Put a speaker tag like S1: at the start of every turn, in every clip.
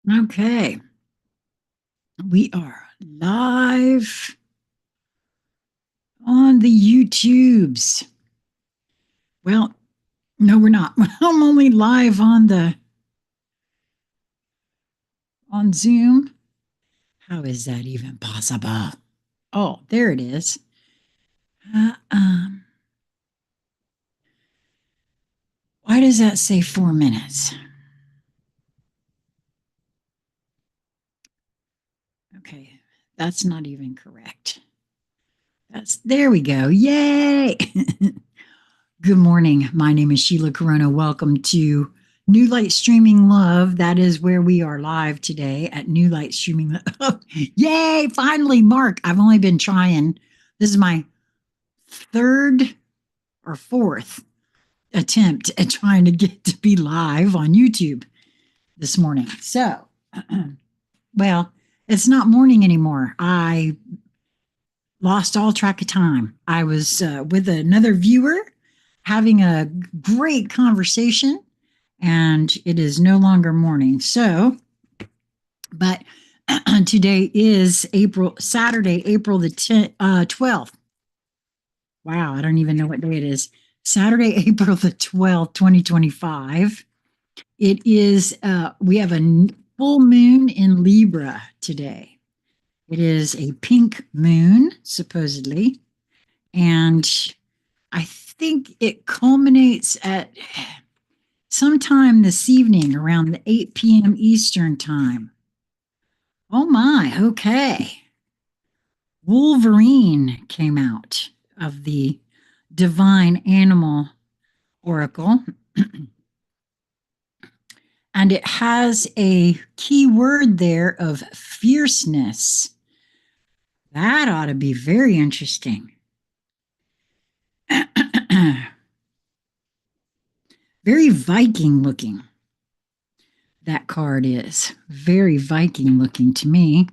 S1: Okay, we are live on the YouTubes. Well, no, we're not. I'm only live on Zoom. How is that even possible? Oh, there it is. Uh, um, why does that say 4 minutes? Okay, that's not even correct. That's there we go. Yay! Good morning. My name is Sheila Corona. Welcome to New Light Streaming Love. That is where we are live today at New Light Streaming Love. Yay! Finally, Mark. I've only been trying. This is my third or fourth attempt at trying to get to be live on YouTube this morning. So, well, it's not morning anymore. I lost all track of time. I was with another viewer having a great conversation, and it is no longer morning. So, but today is Saturday, April the 12th. Wow, I don't even know what day it is. Saturday, April the 12th, 2025. It is, we have a full moon in Libra today. It is a pink moon, supposedly. And I think it culminates at sometime this evening around the 8 p.m. Eastern time. Oh my, okay. Wolverine came out of the Divine Animal Oracle. And it has a key word there of fierceness. That ought to be very interesting. Very Viking looking. That card is very Viking looking to me.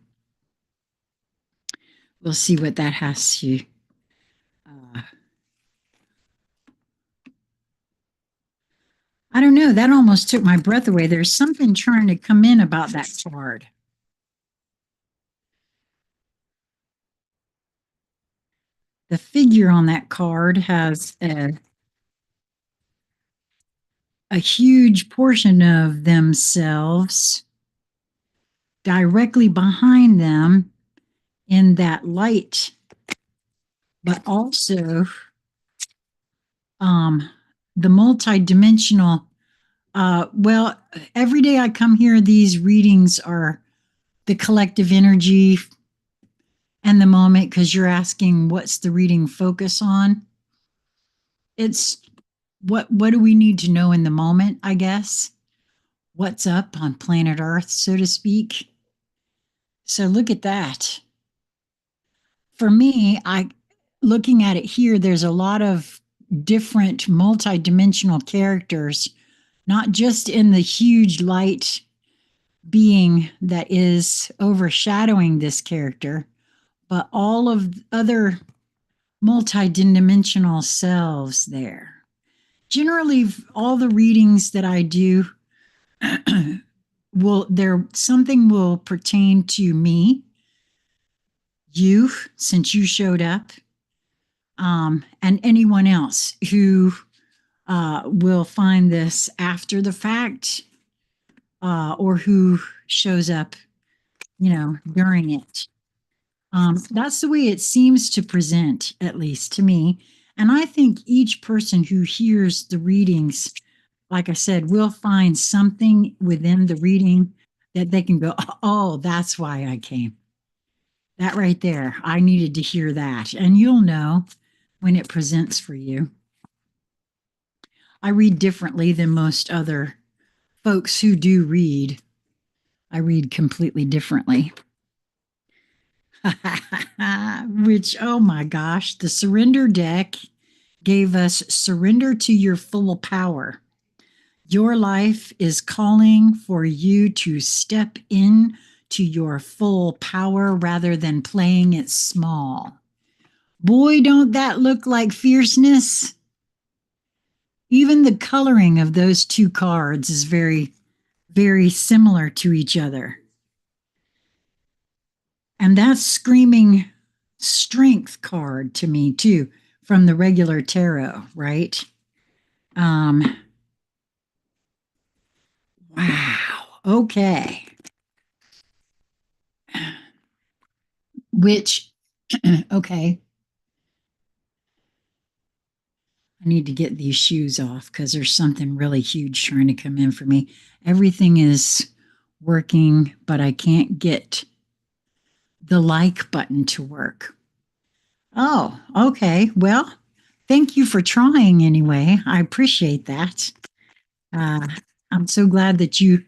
S1: We'll see what that has to. I don't know. That almost took my breath away. There's something trying to come in about that card. The figure on that card has a huge portion of themselves directly behind them in that light, but also the multidimensional. Well, every day I come here, these readings are the collective energy and the moment, because you're asking what's the reading focus on. It's what do we need to know in the moment, I guess. What's up on planet Earth, so to speak. So look at that. For me, I looking at it here, there's a lot of different multidimensional characters, not just in the huge light being that is overshadowing this character, but all of other multidimensional selves there. Generally, all the readings that I do something will pertain to me, you, since you showed up, and anyone else who will find this after the fact, or who shows up, during it. That's the way it seems to present, at least to me. And I think each person who hears the readings, like I said, will find something within the reading that they can go, oh, that's why I came. That right there, I needed to hear that. And you'll know when it presents for you. I read differently than most other folks who do read. I read completely differently. Which, oh my gosh, the surrender deck gave us surrender to your full power. Your life is calling for you to step in to your full power rather than playing it small. Boy, don't that look like fierceness? Even the coloring of those two cards is very very similar to each other. And that's screaming strength card to me too, from the regular tarot, right? Um, wow. Okay. Which, okay, I need to get these shoes off because there's something really huge trying to come in for me. Everything is working, but I can't get the like button to work. Oh, okay. Well, thank you for trying anyway. I appreciate that. Uh, I'm so glad that you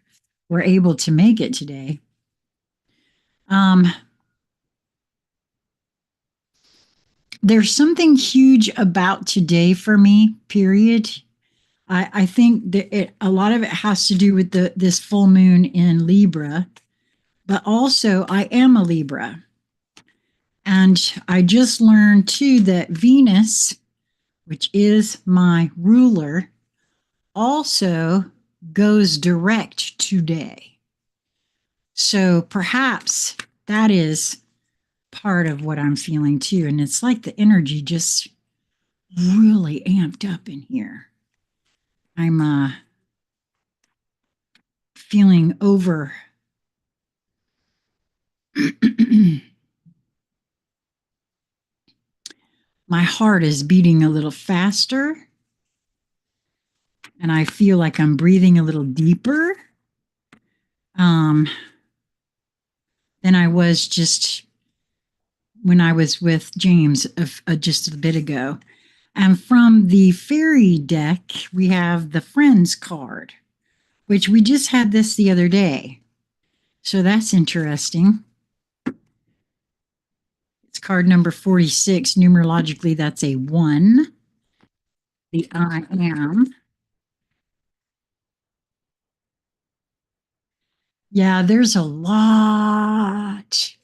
S1: were able to make it today. Um, there's something huge about today for me, period. I think that a lot of it has to do with this full moon in Libra, but also I am a Libra. And I just learned too that Venus, which is my ruler, also goes direct today. So perhaps that is part of what I'm feeling too. And it's like the energy just really amped up in here. I'm feeling over. My heart is beating a little faster, and I feel like I'm breathing a little deeper um, than I was just when I was with James just a bit ago. And from the fairy deck, we have the Friends card, which we just had this the other day. So that's interesting. It's card number 46. Numerologically, that's a 1. The I am. Yeah, there's a lot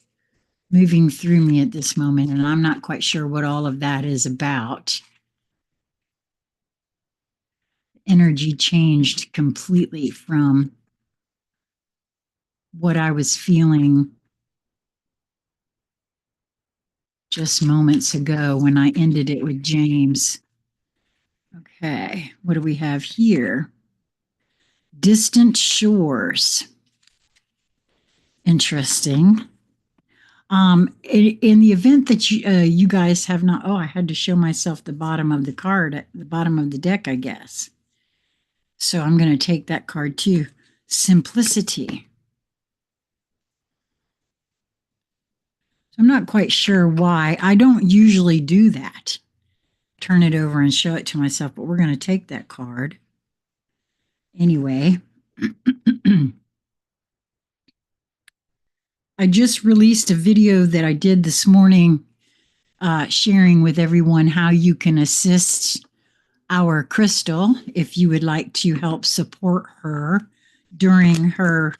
S1: moving through me at this moment, and I'm not quite sure what all of that is about. Energy changed completely from what I was feeling just moments ago when I ended it with James. Okay, what do we have here? Distant shores. Interesting. In the event that you guys have not, oh, I had to show myself the bottom of the card at the bottom of the deck, I guess. So I'm going to take that card too. Simplicity. I'm not quite sure why. I don't usually do that. Turn it over and show it to myself, but we're going to take that card. Anyway, I just released a video that I did this morning sharing with everyone how you can assist our Crystal if you would like to help support her during her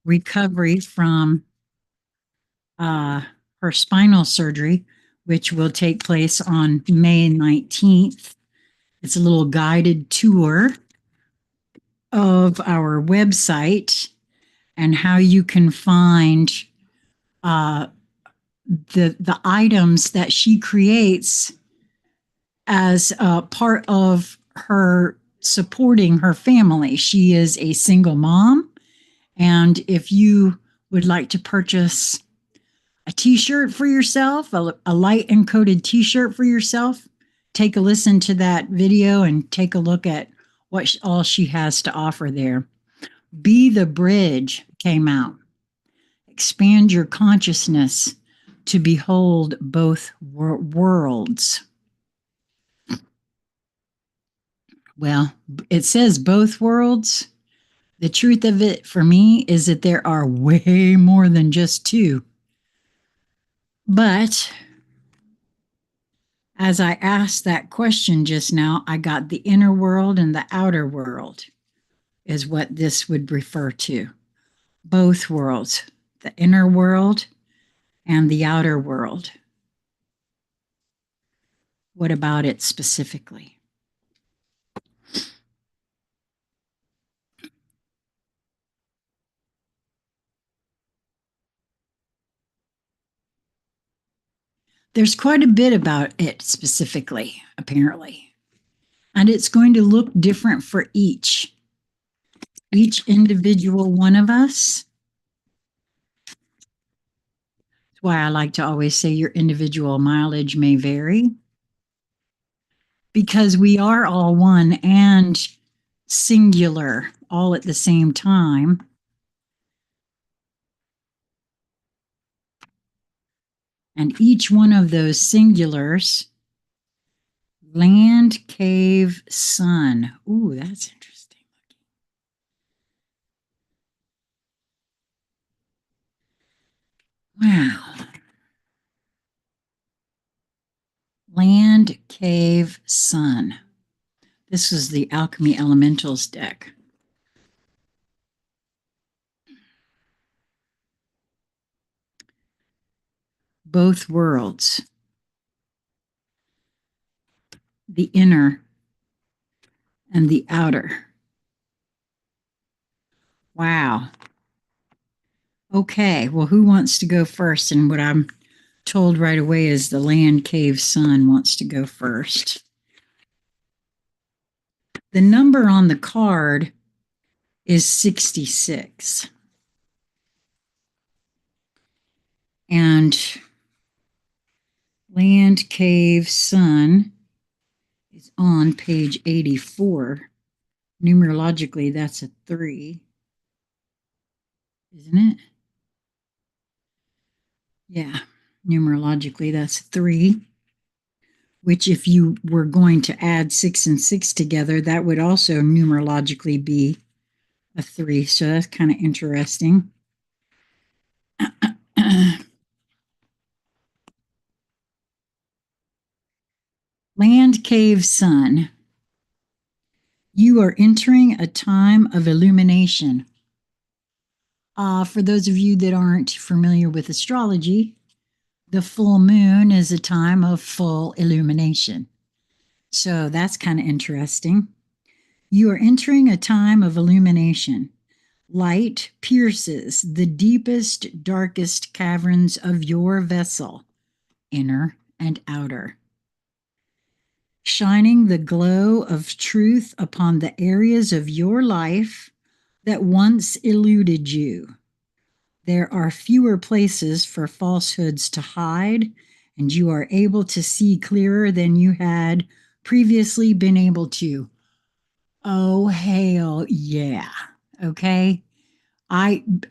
S1: recovery from her spinal surgery, which will take place on May 19th. It's a little guided tour of our website and how you can find uh, the items that she creates as part of her supporting her family. She is a single mom, and if you would like to purchase a t-shirt for yourself, a light encoded t-shirt for yourself, take a listen to that video and take a look at what all she has to offer there. Be the Bridge came out. Expand your consciousness to behold both worlds. Well, it says both worlds. The truth of it for me is that there are way more than just two. But as I asked that question just now, I got the inner world and the outer world is what this would refer to. Both worlds, the inner world and the outer world. What about it specifically? there's quite a bit about it specifically, apparently. And it's going to look different for each individual one of us. That's why I like to always say your individual mileage may vary, because we are all one and singular all at the same time. And each one of those singulars, land, cave, sun. Ooh, that's interesting. Wow. Land, cave, sun. This is the Alchemy Elementals deck. Both worlds. The inner and the outer. Wow. Okay, well, who wants to go first? And what I'm told right away is the land, cave, sun wants to go first. The number on the card is 66. And land, cave, sun is on page 84. Numerologically, that's a 3, isn't it? Yeah, numerologically, that's a 3, which if you were going to add 6 and 6 together, that would also numerologically be a 3. So that's kind of interesting. Land, cave, sun. You are entering a time of illumination. For those of you that aren't familiar with astrology, the full moon is a time of full illumination. So that's kind of interesting. You are entering a time of illumination. Light pierces the deepest, darkest caverns of your vessel, inner and outer, shining the glow of truth upon the areas of your life that once eluded you. There are fewer places for falsehoods to hide, and you are able to see clearer than you had previously been able to. Oh, hell yeah. Okay.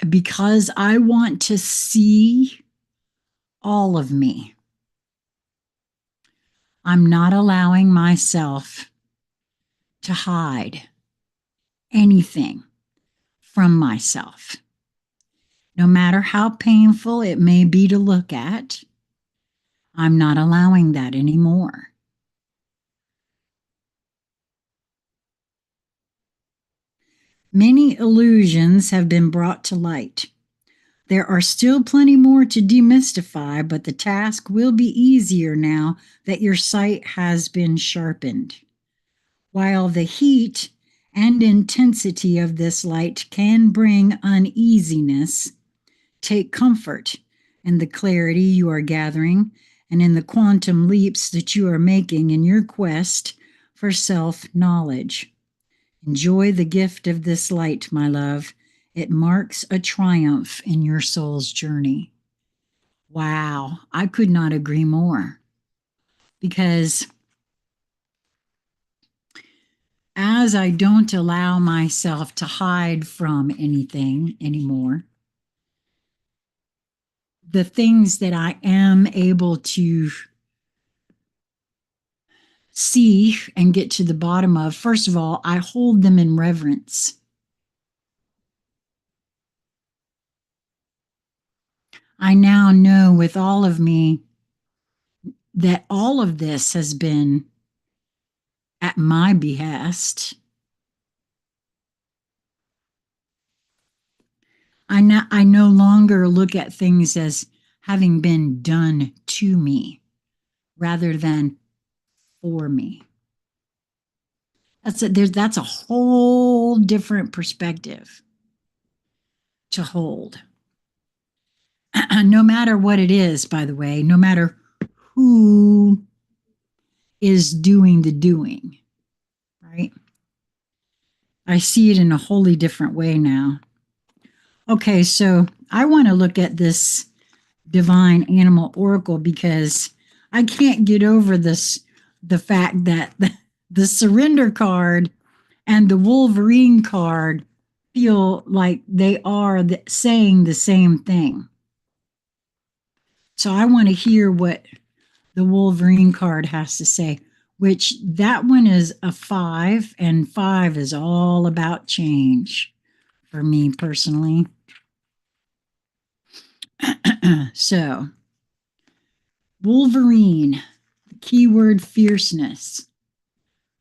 S1: Because I want to see all of me, I'm not allowing myself to hide anything from myself. No matter how painful it may be to look at, I'm not allowing that anymore. Many illusions have been brought to light. There are still plenty more to demystify, but the task will be easier now that your sight has been sharpened. While the heat and intensity of this light can bring uneasiness, take comfort in the clarity you are gathering and in the quantum leaps that you are making in your quest for self-knowledge. Enjoy the gift of this light, my love. It marks a triumph in your soul's journey. Wow, I could not agree more. Because as I don't allow myself to hide from anything anymore, the things that I am able to see and get to the bottom of, first of all, I hold them in reverence. I now know with all of me that all of this has been at my behest. I no longer look at things as having been done to me rather than for me. That's a whole different perspective to hold. No matter what it is, by the way, no matter who is doing the doing, right? I see it in a wholly different way now. Okay, so I want to look at this divine animal oracle because I can't get over the fact that the surrender card and the Wolverine card feel like they are saying the same thing. So I want to hear what the Wolverine card has to say, which that one is a 5, and 5 is all about change for me personally. So, Wolverine, the keyword fierceness.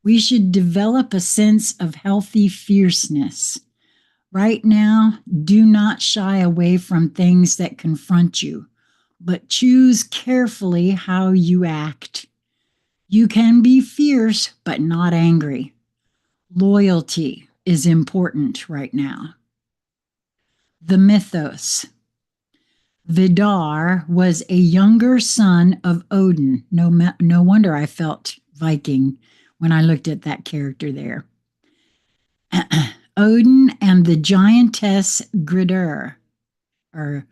S1: We should develop a sense of healthy fierceness. Right now, do not shy away from things that confront you, but choose carefully how you act. You can be fierce, but not angry. Loyalty is important right now. The mythos. Vidar was a younger son of Odin. No wonder I felt Viking when I looked at that character there. Odin and the giantess Gridr, or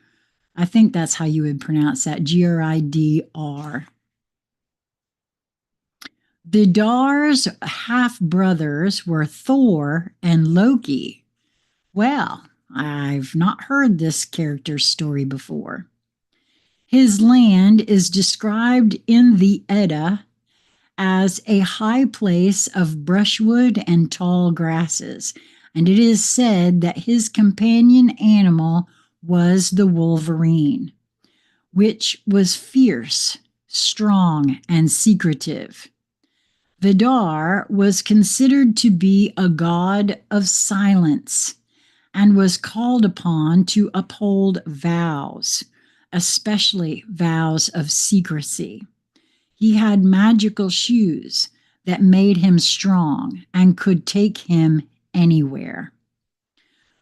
S1: I think that's how you would pronounce that, Gridr. Vidar's half-brothers were Thor and Loki. Well, I've not heard this character's story before. His land is described in the Edda as a high place of brushwood and tall grasses, and it is said that his companion animal was the wolverine, which was fierce, strong, and secretive. Vidar was considered to be a god of silence and was called upon to uphold vows, especially vows of secrecy. He had magical shoes that made him strong and could take him anywhere.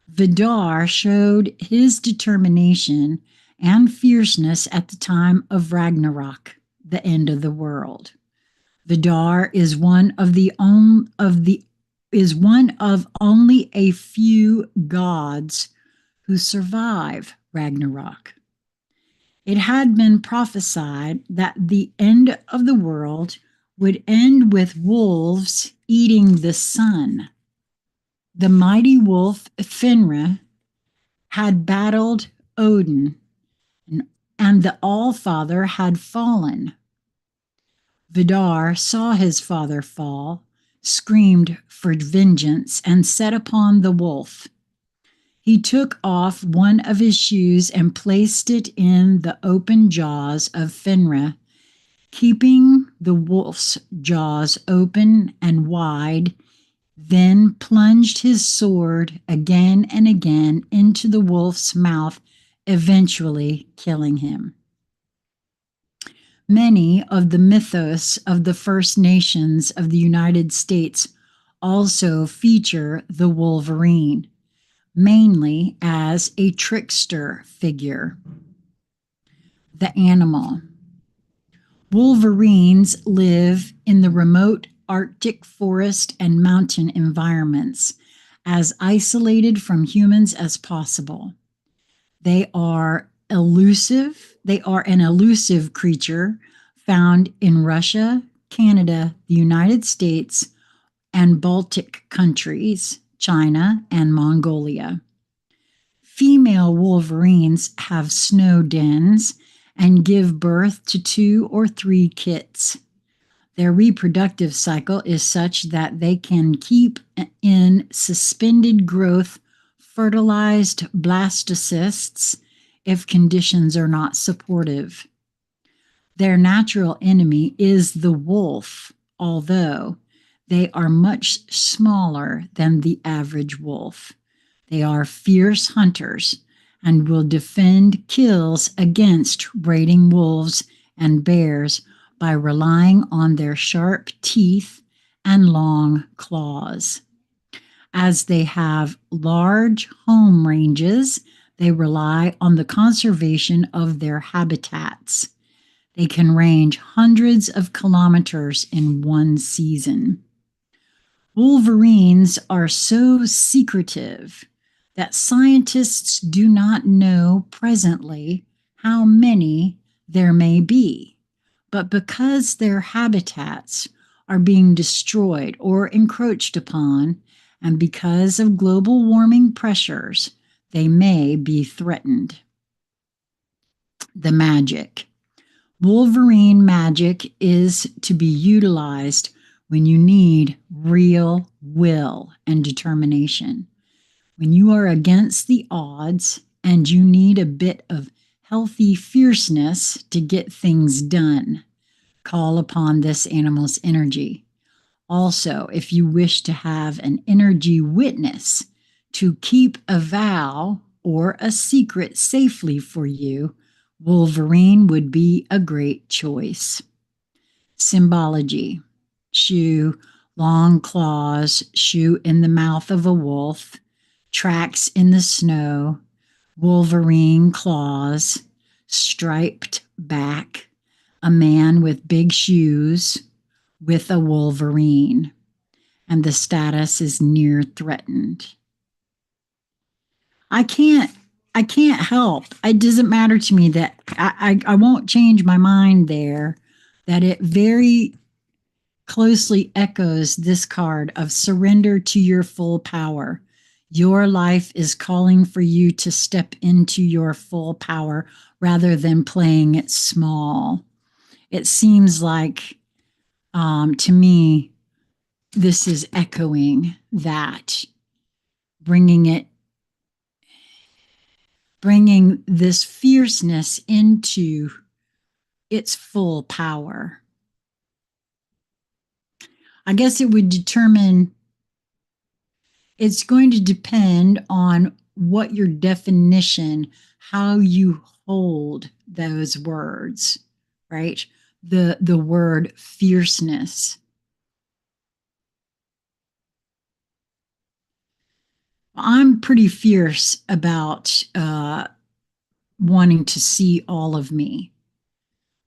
S1: Vidar showed his determination and fierceness at the time of Ragnarok, the end of the world. Vidar is one of only a few gods who survive Ragnarok. It had been prophesied that the end of the world would end with wolves eating the sun. The mighty wolf Fenrir had battled Odin, and the All-Father had fallen. Vidar saw his father fall, screamed for vengeance, and set upon the wolf. He took off one of his shoes and placed it in the open jaws of Fenrir, keeping the wolf's jaws open and wide, then plunged his sword again and again into the wolf's mouth, eventually killing him. Many of the mythos of the First Nations of the United States also feature the Wolverine, mainly as a trickster figure. The animal. Wolverines live in the remote Arctic forest and mountain environments, as isolated from humans as possible. They are an elusive creature found in Russia, Canada, the United States, and Baltic countries, China, and Mongolia. Female wolverines have snow dens and give birth to 2 or 3 kits. Their reproductive cycle is such that they can keep in suspended growth fertilized blastocysts if conditions are not supportive. Their natural enemy is the wolf, although they are much smaller than the average wolf. They are fierce hunters and will defend kills against raiding wolves and bears by relying on their sharp teeth and long claws. As they have large home ranges, they rely on the conservation of their habitats. They can range hundreds of kilometers in one season. Wolverines are so secretive that scientists do not know presently how many there may be. But because their habitats are being destroyed or encroached upon, and because of global warming pressures, they may be threatened. The magic. Wolverine magic is to be utilized when you need real will and determination. When you are against the odds and you need a bit of healthy fierceness to get things done, call upon this animal's energy. Also, if you wish to have an energy witness to keep a vow or a secret safely for you, Wolverine would be a great choice. Symbology. Shoe, long claws, shoe in the mouth of a wolf, tracks in the snow, Wolverine claws, striped back, a man with big shoes with a Wolverine, and the status is near threatened. I can't I can't help. It doesn't matter to me that I won't change my mind there, that it very closely echoes this card of surrender to your full power. Your life is calling for you to step into your full power rather than playing it small. It seems like, to me, this is echoing that, bringing it, bringing this fierceness into its full power. I guess it would determine, it's going to depend on what your definition, how you hold those words, right? The word fierceness. I'm pretty fierce about wanting to see all of me,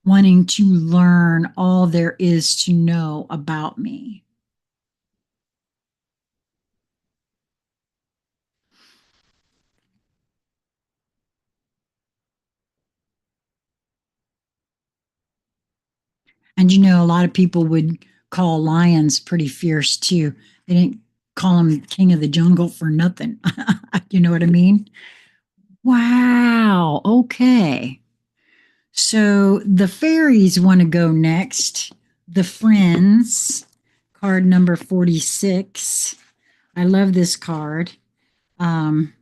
S1: wanting to learn all there is to know about me. And you know, a lot of people would call lions pretty fierce too. They didn't call him king of the jungle for nothing. You know what I mean? Wow. Okay. So the fairies want to go next. The friends, card number 46. I love this card. Um,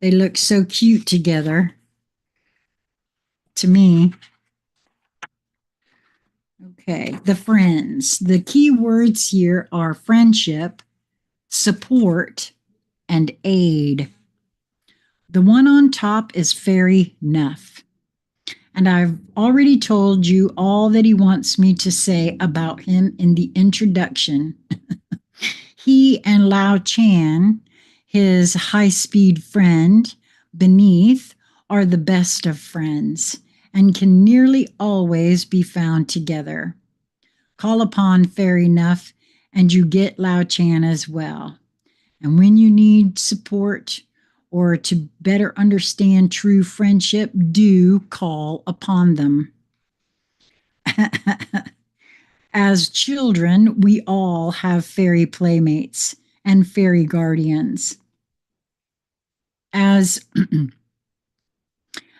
S1: they look so cute together to me. Okay, the friends. The key words here are friendship, support, and aid. The one on top is Fairy Nuff. And I've already told you all that he wants me to say about him in the introduction. He and Lao Chan, his high speed friend, beneath, are the best of friends and can nearly always be found together. Call upon Fairy Nuff and you get Lao Chan as well. And when you need support or to better understand true friendship, do call upon them. As children, we all have fairy playmates and fairy guardians. As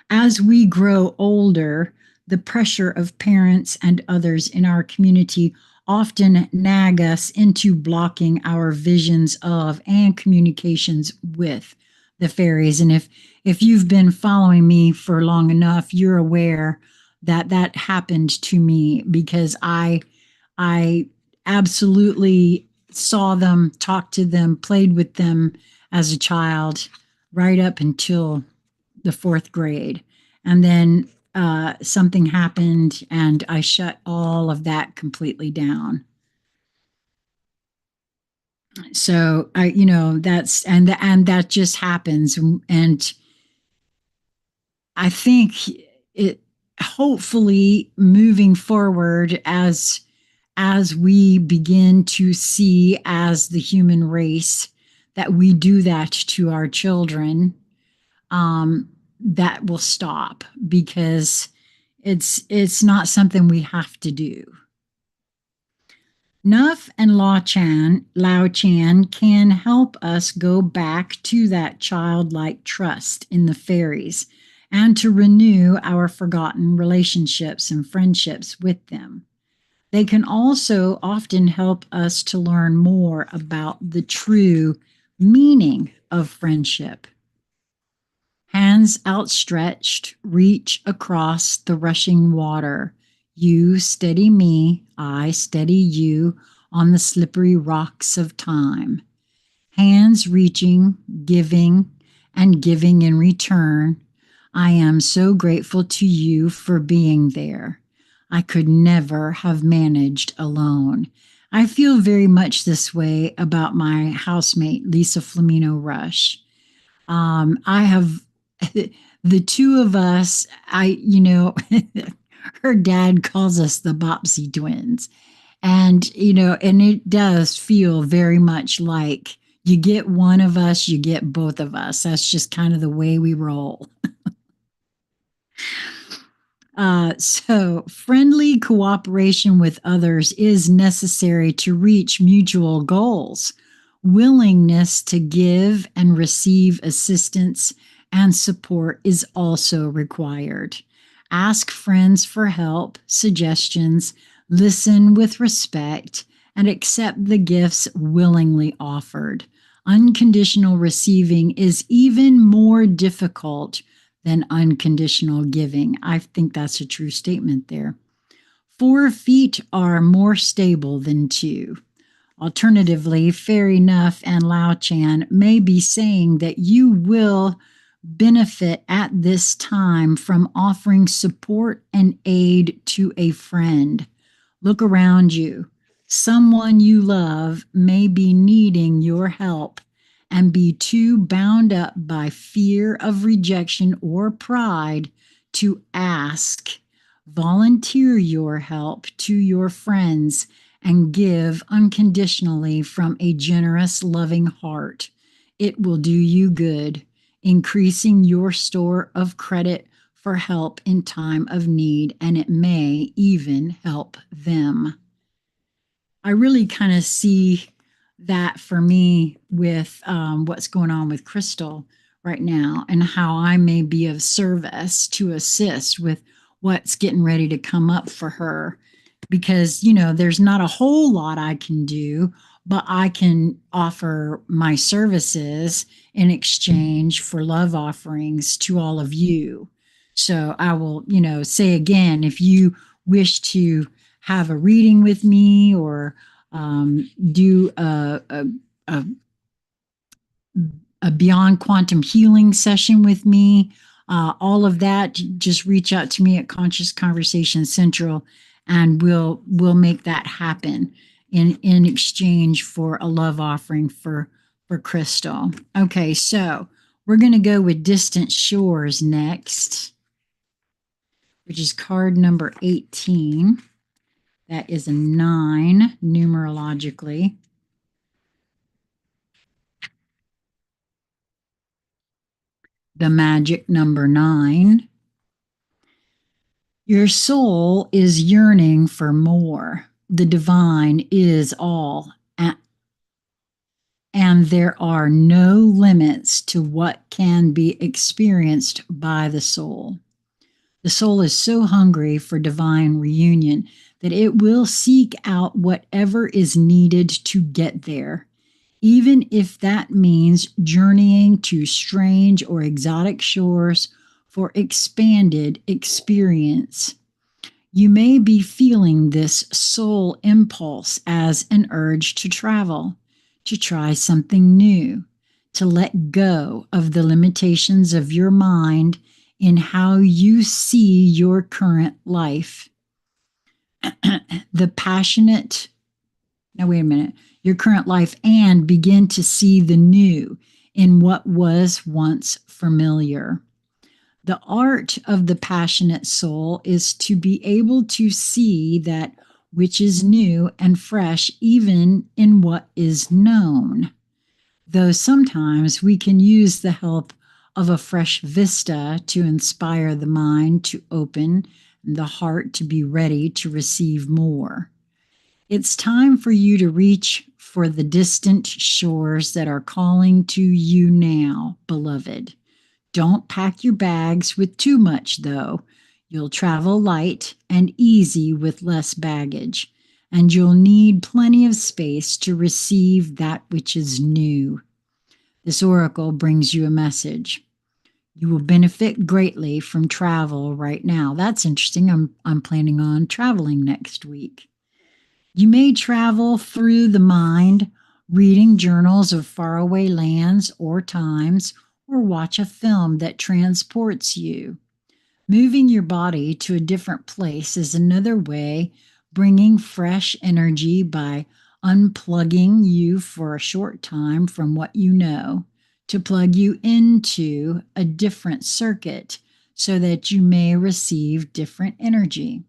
S1: as we grow older, the pressure of parents and others in our community often nag us into blocking our visions of and communications with the fairies. And if you've been following me for long enough, you're aware that that happened to me because I absolutely saw them, talked to them, played with them as a child, right up until the fourth grade. And then something happened and I shut all of that completely down. So that's and that just happens, and I think it hopefully moving forward as we begin to see as the human race that we do that to our children, um, that will stop because it's not something we have to do. Nuff and Lao Chan can help us go back to that childlike trust in the fairies and to renew our forgotten relationships and friendships with them. They can also often help us to learn more about the true meaning of friendship. Hands outstretched, reach across the rushing water. You steady me, I steady you on the slippery rocks of time. Hands reaching, giving, and giving in return. I am so grateful to you for being there. I could never have managed alone. I feel very much this way about my housemate, Lisa Flamino Rush. I have the two of us, her dad calls us the Bopsy twins. And it does feel very much like you get one of us, you get both of us. That's just kind of the way we roll. So, friendly cooperation with others is necessary to reach mutual goals. Willingness to give and receive assistance and support is also required. Ask friends for help, suggestions, listen with respect, and accept the gifts willingly offered. Unconditional receiving is even more difficult than unconditional giving. I think that's a true statement there. 4 feet are more stable than two. Alternatively, Fairy Nuff and Lao Chan may be saying that you will benefit at this time from offering support and aid to a friend. Look around you. Someone you love may be needing your help and be too bound up by fear of rejection or pride to ask. Volunteer your help to your friends and give unconditionally from a generous, loving heart. It will do you good, increasing your store of credit for help in time of need, and it may even help them. I really kind of see that for me with what's going on with Crystal right now and how I may be of service to assist with what's getting ready to come up for her. Because, there's not a whole lot I can do, but I can offer my services in exchange for love offerings to all of you. So I will, say again, if you wish to have a reading with me or do a, a beyond quantum healing session with me, all of that, just reach out to me at Conscious Conversation Central, and we'll make that happen in exchange for a love offering for Crystal. Okay, so we're going to go with Distant Shores next, which is card number 18. That is a 9 numerologically. The magic number 9. Your soul is yearning for more. The divine is all, and there are no limits to what can be experienced by the soul. The soul is so hungry for divine reunion that it will seek out whatever is needed to get there, even if that means journeying to strange or exotic shores for expanded experience. You may be feeling this soul impulse as an urge to travel, to try something new, to let go of the limitations of your mind in how you see your current life. The passionate Now, wait a minute. Your current life and begin to see the new in what was once familiar. The art of the passionate soul is to be able to see that which is new and fresh, even in what is known. Though sometimes we can use the help of a fresh vista to inspire the mind to open and the heart to be ready to receive more. It's time for you to reach for the distant shores that are calling to you now, beloved. Don't pack your bags with too much, though. You'll travel light and easy with less baggage, and you'll need plenty of space to receive that which is new. This oracle brings you a message. You will benefit greatly from travel right now. That's interesting. I'm planning on traveling next week. You may travel through the mind, reading journals of faraway lands or times, or watch a film that transports you. Moving your body to a different place is another way, bringing fresh energy by unplugging you for a short time from what you know to plug you into a different circuit so that you may receive different energy.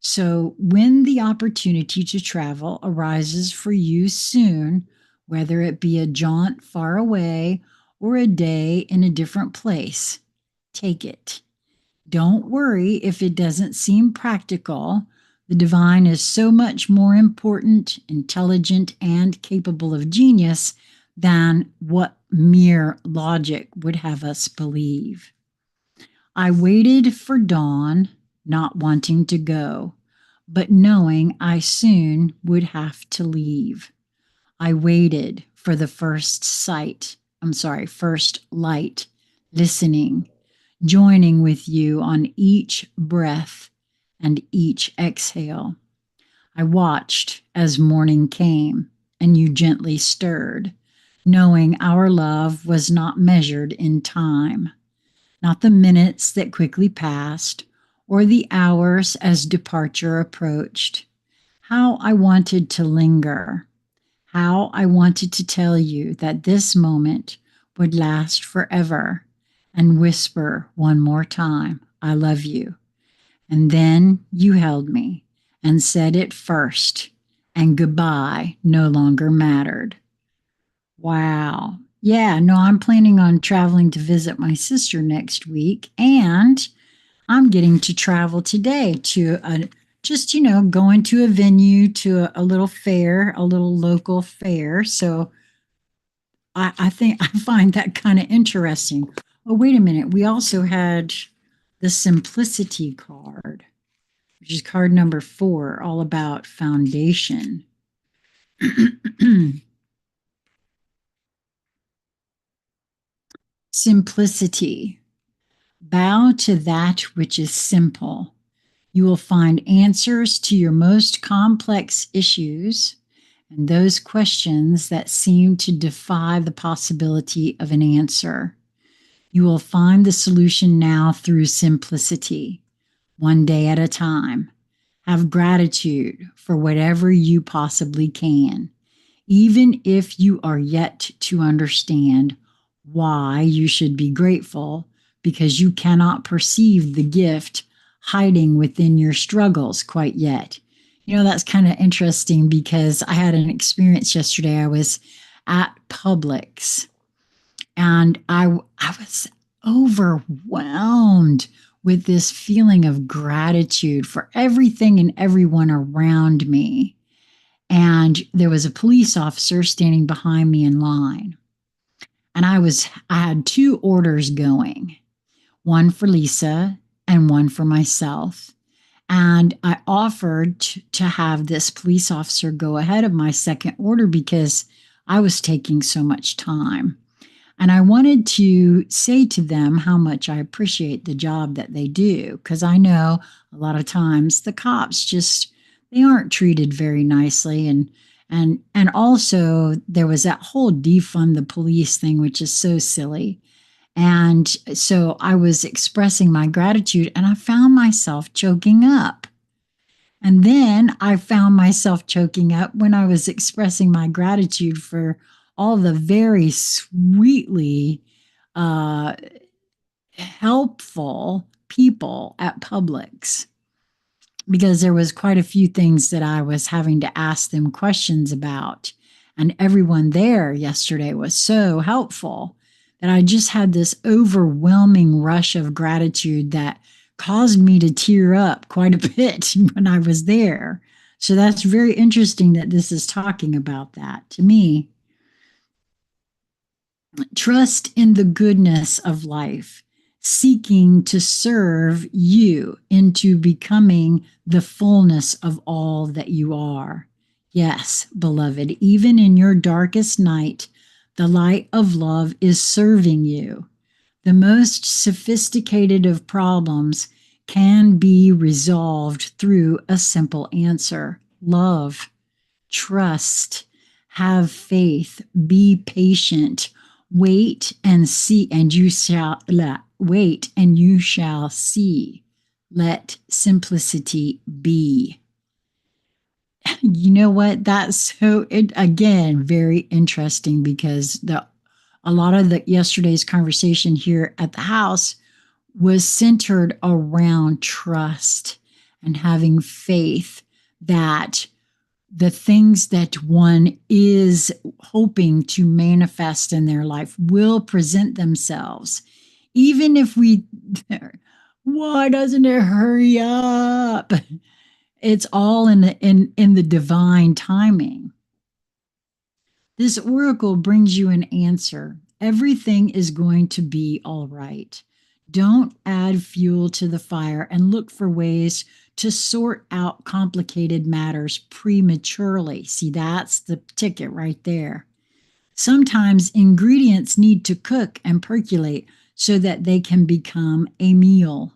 S1: So, when the opportunity to travel arises for you soon, whether it be a jaunt far away or a day in a different place, take it. Don't worry if it doesn't seem practical. The divine is so much more important, intelligent, and capable of genius than what mere logic would have us believe. I waited for dawn, not wanting to go, but knowing I soon would have to leave. I waited for the first light, listening, joining with you on each breath and each exhale. I watched as morning came and you gently stirred, knowing our love was not measured in time, not the minutes that quickly passed or the hours as departure approached. How I wanted to linger, how I wanted to tell you that this moment would last forever and whisper one more time, I love you. And then you held me and said it first, and goodbye no longer mattered. Wow. Yeah, no, I'm planning on traveling to visit my sister next week, and I'm getting to travel today to going to a venue, to a little fair, a little local fair. So I think I find that kind of interesting. Oh, wait a minute. We also had the simplicity card, which is card number 4, all about foundation. Simplicity. Bow to that which is simple. You will find answers to your most complex issues and those questions that seem to defy the possibility of an answer. You will find the solution now through simplicity, one day at a time. Have gratitude for whatever you possibly can, even if you are yet to understand why you should be grateful, because you cannot perceive the gift hiding within your struggles quite yet. You know, that's kind of interesting because I had an experience yesterday. I was at Publix and I was overwhelmed with this feeling of gratitude for everything and everyone around me. And there was a police officer standing behind me in line. And I had 2 orders going, one for Lisa and one for myself. And I offered to have this police officer go ahead of my second order because I was taking so much time. And I wanted to say to them how much I appreciate the job that they do, because I know a lot of times the cops they aren't treated very nicely. And also there was that whole defund the police thing, which is so silly. And so I was expressing my gratitude and I found myself choking up. And then I found myself choking up when I was expressing my gratitude for all the very sweetly uh, helpful people at Publix, because there was quite a few things that I was having to ask them questions about. And everyone there yesterday was so helpful that I just had this overwhelming rush of gratitude that caused me to tear up quite a bit when I was there. So that's very interesting that this is talking about that to me. Trust in the goodness of life, seeking to serve you into becoming the fullness of all that you are. Yes, beloved, even in your darkest night, the light of love is serving you. The most sophisticated of problems can be resolved through a simple answer: love. Trust, have faith, be patient, wait and see, and you shall wait and you shall see. Let simplicity be. You know what? That's so it again very interesting, because the a lot of the yesterday's conversation here at the house was centered around trust and having faith that the things that one is hoping to manifest in their life will present themselves. Even if we, why doesn't it hurry up? It's all in the divine timing. This oracle brings you an answer. Everything is going to be all right. Don't add fuel to the fire and look for ways to sort out complicated matters prematurely. See, that's the ticket right there. Sometimes ingredients need to cook and percolate so that they can become a meal.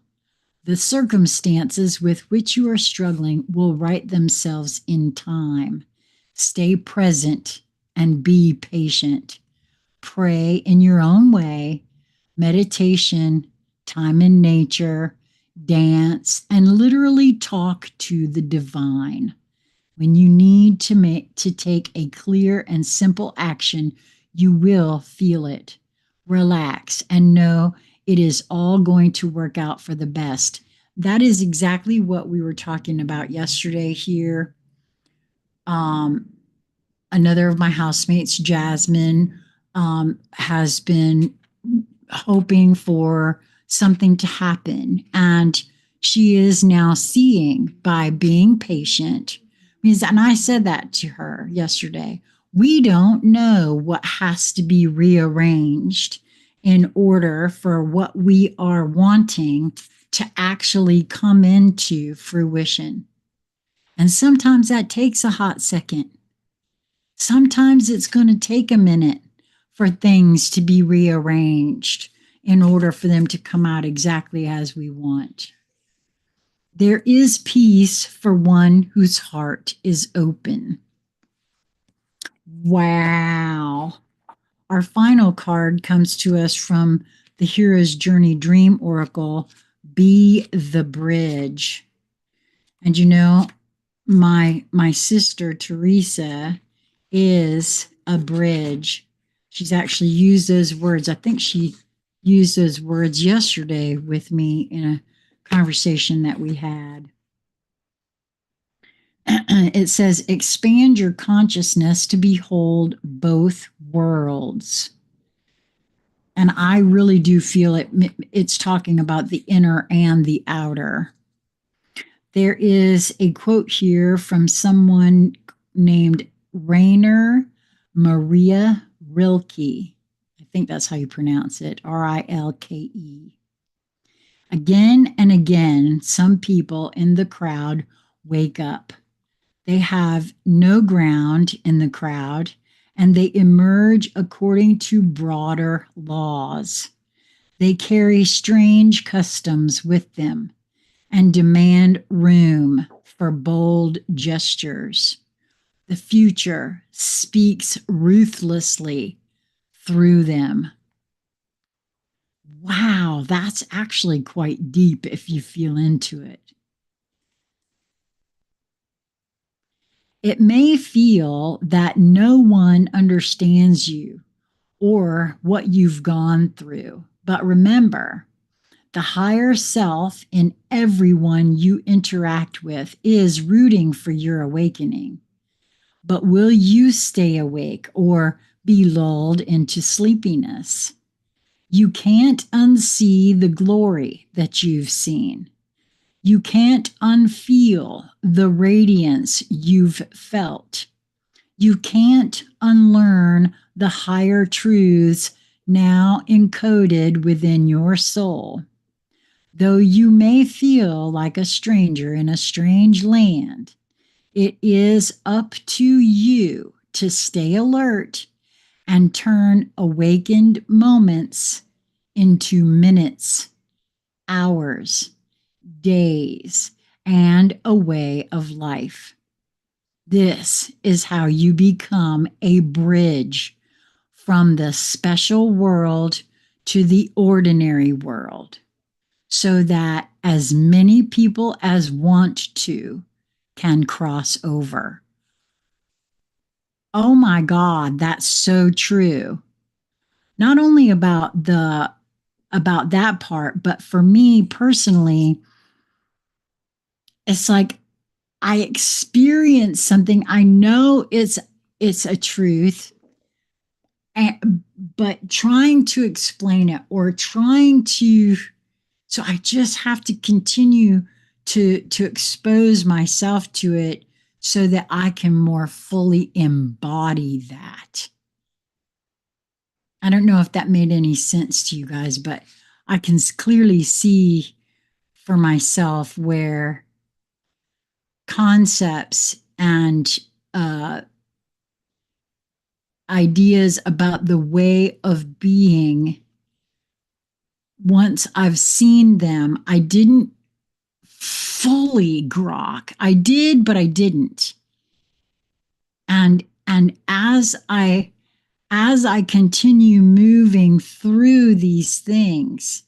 S1: The circumstances with which you are struggling will right themselves in time. Stay present and be patient. Pray in your own way, meditation, time in nature, dance, and literally talk to the divine. When you need to take a clear and simple action, you will feel it. Relax and know it is all going to work out for the best. That is exactly what we were talking about yesterday here. Um, Another of my housemates, Jasmine, has been hoping for something to happen. And she is now seeing by being patient. And I said that to her yesterday. We don't know what has to be rearranged in order for what we are wanting to actually come into fruition. And sometimes that takes a hot second. Sometimes it's going to take a minute for things to be rearranged in order for them to come out exactly as we want. There is peace for one whose heart is open. Wow. Our final card comes to us from the Hero's Journey Dream Oracle, Be the Bridge. And you know, my sister Teresa is a bridge. She's actually used those words. I think she used those words yesterday with me in a conversation that we had. It says, expand your consciousness to behold both worlds. And I really do feel it's talking about the inner and the outer. There is a quote here from someone named Rainer Maria Rilke. I think that's how you pronounce it, Rilke. Again and again, some people in the crowd wake up. They have no ground in the crowd, and they emerge according to broader laws. They carry strange customs with them and demand room for bold gestures. The future speaks ruthlessly through them. Wow, that's actually quite deep if you feel into it. It may feel that no one understands you or what you've gone through, but remember, the higher self in everyone you interact with is rooting for your awakening. But will you stay awake or be lulled into sleepiness? You can't unsee the glory that you've seen. You can't unfeel the radiance you've felt. You can't unlearn the higher truths now encoded within your soul. Though you may feel like a stranger in a strange land, it is up to you to stay alert and turn awakened moments into minutes, hours, days, and a way of life. This is how you become a bridge from the special world to the ordinary world, so that as many people as want to can cross over. Oh my God, that's so true. Not only about that part, but for me personally, it's like I experience something. I know it's a truth, but trying to explain it or trying to, so I just have to continue to expose myself to it so that I can more fully embody that. I don't know if that made any sense to you guys, but I can clearly see for myself where concepts and ideas about the way of being, once I've seen them, I didn't fully grok. I did, but I didn't. And as I continue moving through these things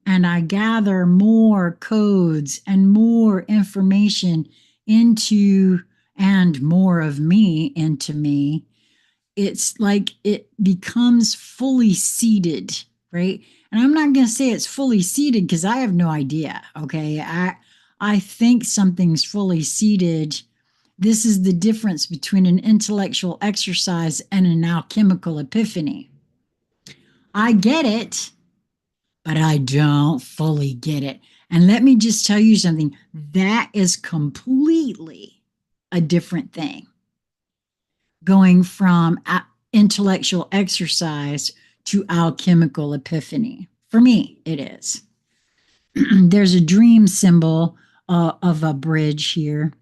S1: and I gather more codes and more information into and more of me into me, it's like it becomes fully seated, right? And I'm not going to say it's fully seated because I have no idea. Okay. I think something's fully seated. This is the difference between an intellectual exercise and an alchemical epiphany. I get it, but I don't fully get it. And let me just tell you something, that is completely a different thing. Going from intellectual exercise to alchemical epiphany. For me, it is. There's a dream symbol of a bridge here.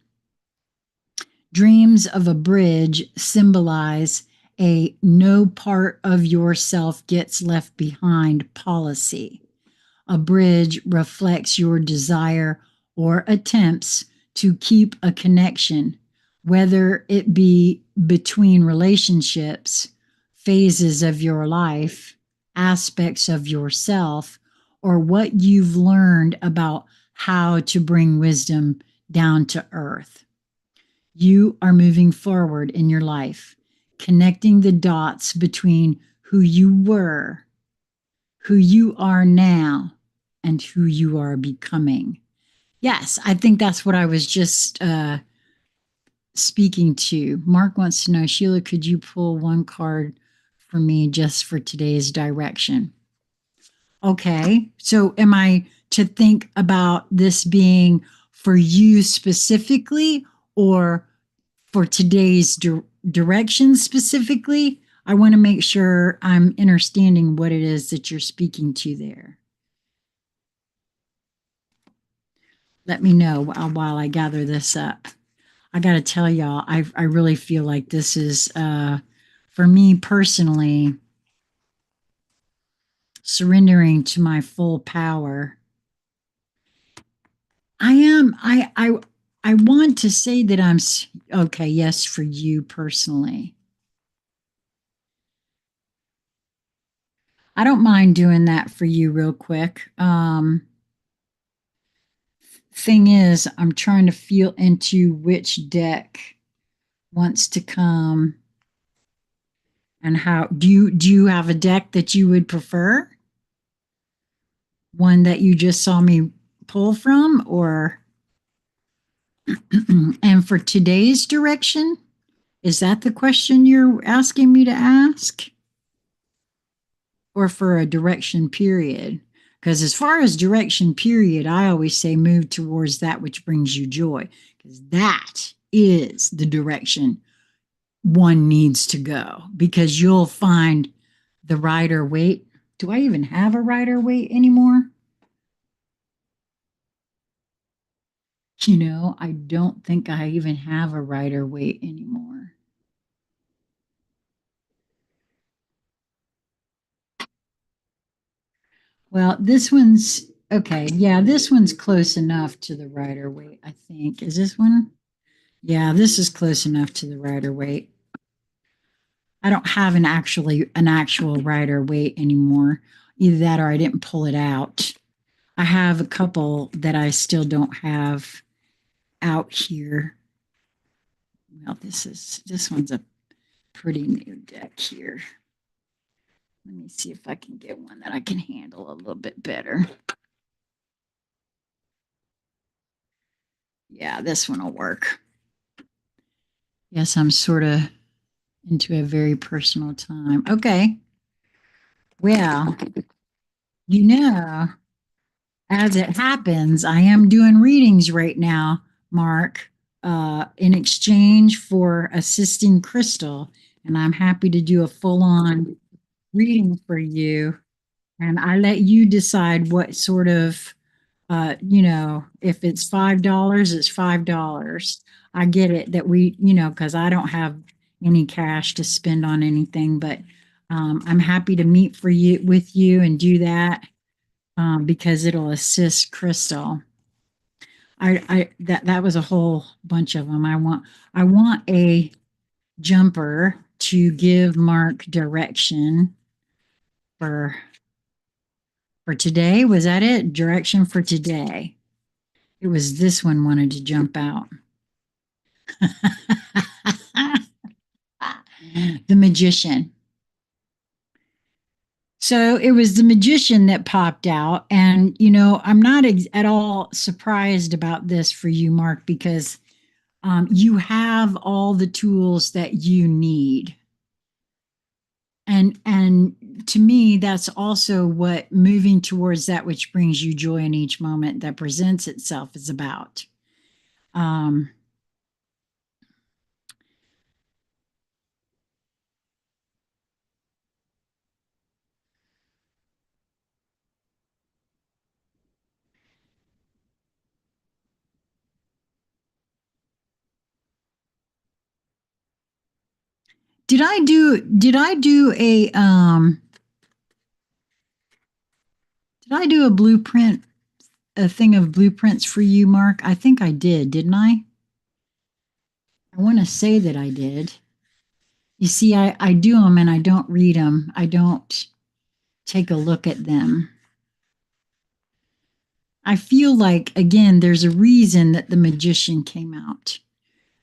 S1: Dreams of a bridge symbolize a no part of yourself gets left behind policy. A bridge reflects your desire or attempts to keep a connection, whether it be between relationships, phases of your life, aspects of yourself, or what you've learned about how to bring wisdom down to earth. You are moving forward in your life, connecting the dots between who you were, who you are now, and who you are becoming. Yes, I think that's what I was just speaking to. Mark wants to know, Sheila, could you pull one card for me just for today's direction? Okay, so am I to think about this being for you specifically or for today's direction specifically? I want to make sure I'm understanding what it is that you're speaking to there. Let me know while I gather this up. I got to tell y'all, I really feel like this is, for me personally, surrendering to my full power. I want to say that I'm, okay, yes, for you personally. I don't mind doing that for you real quick. Thing is, I'm trying to feel into which deck wants to come, and how do you have a deck that you would prefer? One that you just saw me pull from, or and for today's direction, is that the question you're asking me to ask? Or for a direction period? Because as far as direction period, I always say move towards that which brings you joy, because that is the direction one needs to go, because you'll find the rider Waite. Do I even have a rider Waite anymore? I don't think I even have a rider Waite anymore. Well, this one's okay. Yeah, this one's close enough to the rider Waite, I think. Is this one? Yeah, this is close enough to the rider Waite. I don't have an actual rider Waite anymore. Either that or I didn't pull it out. I have a couple that I still don't have out here. Well, this one's a pretty new deck here. Let me see if I can get one that I can handle a little bit better. Yeah, this one will work. Yes, I'm sort of into a very personal time. Okay. Well, you know, as it happens, I am doing readings right now, Mark, in exchange for assisting Crystal. And I'm happy to do a full on reading for you. And I let you decide what sort of, if it's $5, it's $5. I get it that because I don't have any cash to spend on anything, but I'm happy to meet with you and do that because it'll assist Crystal. That was a whole bunch of them. I want a jumper to give Mark direction for today. Was that it? Direction for today. It was this one wanted to jump out. The magician. So it was the magician that popped out. And, I'm not at all surprised about this for you, Mark, because you have all the tools that you need. And to me, that's also what moving towards that which brings you joy in each moment that presents itself is about. Um, did I do a blueprint, a thing of blueprints for you, Mark? I think I didn't I? I want to say that I did. You see, I do them and I don't read them. I don't take a look at them. I feel like, again, there's a reason that the magician came out.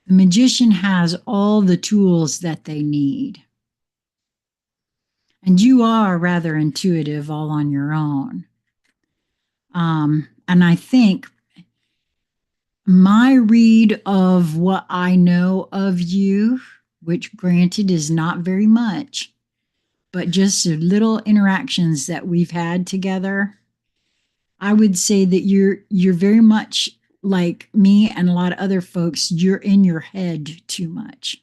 S1: The magician has all the tools that they need. And you are rather intuitive all on your own. And I think my read of what I know of you, which granted is not very much, but just the little interactions that we've had together, I would say that you're very much like me and a lot of other folks. You're in your head too much.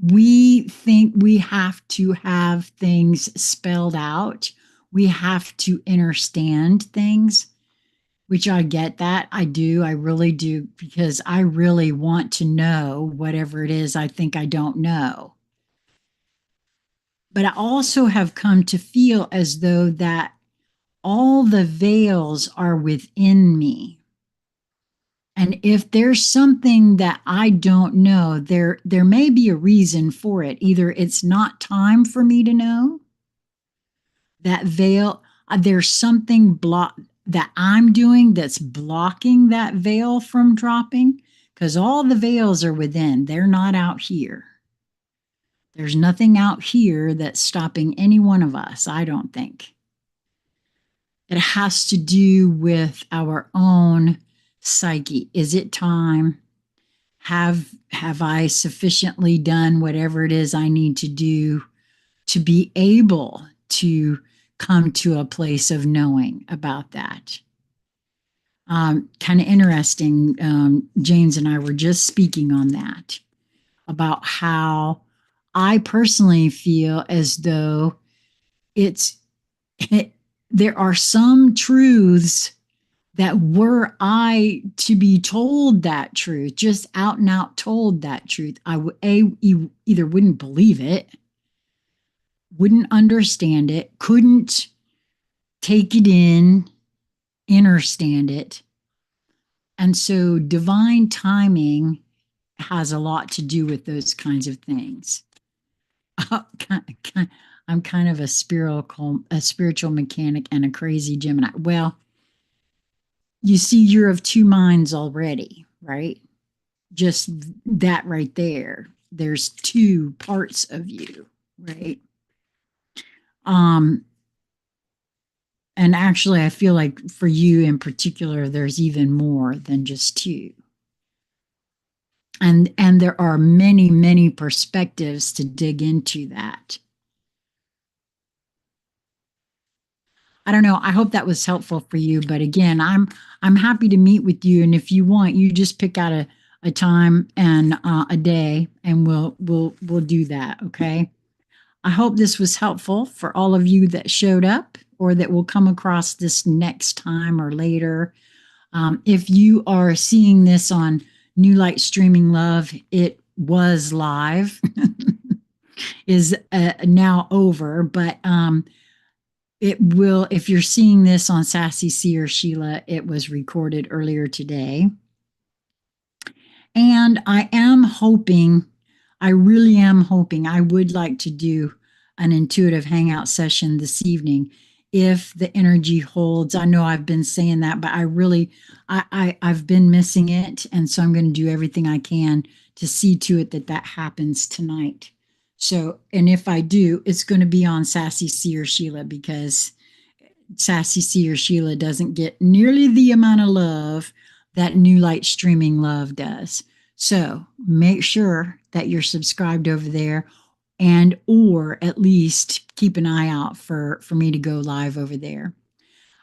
S1: We think we have to have things spelled out. We have to understand things, which I get that. I do. I really do, because I really want to know whatever it is I think I don't know. But I also have come to feel as though that all the veils are within me. And if there's something that I don't know, there may be a reason for it. Either it's not time for me to know that veil, there's something that I'm doing that's blocking that veil from dropping. because all the veils are within. They're not out here. There's nothing out here that's stopping any one of us, I don't think. It has to do with our own psyche. Is it time? Have I sufficiently done whatever it is I need to do to be able to come to a place of knowing about that? Kind of interesting. James and I were just speaking on that, about how I personally feel as though it's there are some truths that were I to be told that truth, just out and out told that truth, I would either wouldn't believe it, wouldn't understand it, couldn't take it in, understand it. And so divine timing has a lot to do with those kinds of things. I'm kind of a spiritual mechanic and a crazy Gemini. Well, you see, you're of two minds already, right? Just that right there. There's two parts of you, right? And actually, I feel like for you in particular, there's even more than just two. And there are many, many perspectives to dig into that. I don't know. I hope that was helpful for you. But again, I'm happy to meet with you. And if you want, you just pick out a time and a day, and we'll do that. Okay. I hope this was helpful for all of you that showed up or that will come across this next time or later. If you are seeing this on New Light Streaming Love, it was live, is now over, but it will, if you're seeing this on Sassy C or Sheila, it was recorded earlier today. And I am hoping, I really am hoping, I would like to do an intuitive hangout session this evening if the energy holds. I know I've been saying that, but I really, I've been missing it. And so I'm going to do everything I can to see to it that that happens tonight. So, and if I do, it's going to be on Sassy C or Sheila, because Sassy C or Sheila doesn't get nearly the amount of love that New Light Streaming Love does. So make sure that you're subscribed over there, and or at least keep an eye out for me to go live over there.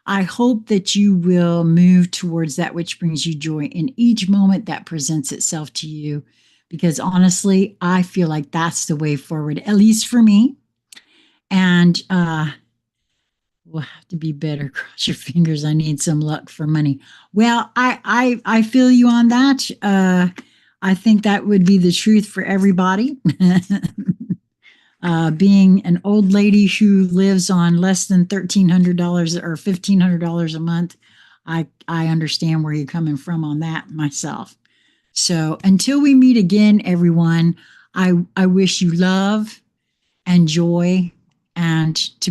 S1: I hope that you will move towards that which brings you joy in each moment that presents itself to you, because honestly, I feel like that's the way forward, at least for me. And we'll have to be better. Cross your fingers. I need some luck for money. Well, I feel you on that. I think that would be the truth for everybody. Being an old lady who lives on less than $1,300 or $1,500 a month, I understand where you're coming from on that myself. So until we meet again, everyone, I wish you love and joy, and to